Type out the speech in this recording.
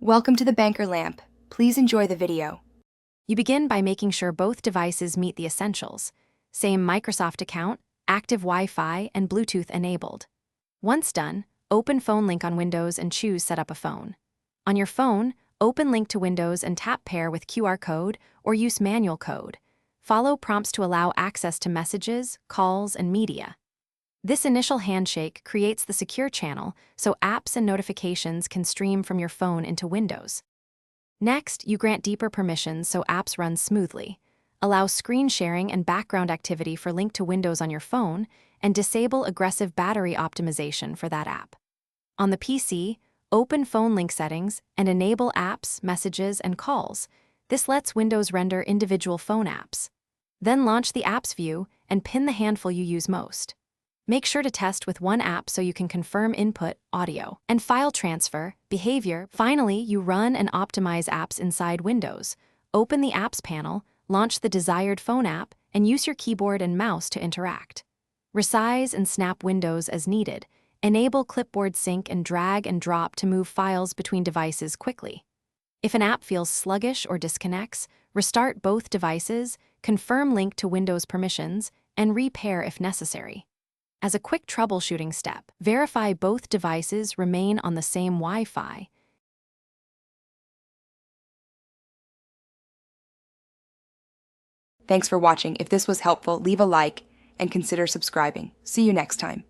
Welcome to the Banker Lamp. Please enjoy the video. You begin by making sure both devices meet the essentials. Same Microsoft account, active Wi-Fi, and Bluetooth enabled. Once done, open Phone Link on Windows and choose Set up a phone. On your phone, open Link to Windows and tap Pair with QR code or use manual code. Follow prompts to allow access to messages, calls, and media. This initial handshake creates the secure channel so apps and notifications can stream from your phone into Windows. Next, you grant deeper permissions so apps run smoothly. Allow screen sharing and background activity for Link to Windows on your phone, and disable aggressive battery optimization for that app. On the PC, open Phone Link settings and enable apps, messages, and calls. This lets Windows render individual phone apps. Then launch the Apps view and pin the handful you use most. Make sure to test with one app so you can confirm input, audio, and file transfer, behavior. Finally, you run and optimize apps inside Windows. Open the Apps panel, launch the desired phone app, and use your keyboard and mouse to interact. Resize and snap windows as needed. Enable clipboard sync and drag and drop to move files between devices quickly. If an app feels sluggish or disconnects, restart both devices, confirm Link to Windows permissions, and repair if necessary. As a quick troubleshooting step, verify both devices remain on the same Wi-Fi. Thanks for watching. If this was helpful, leave a like and consider subscribing. See you next time.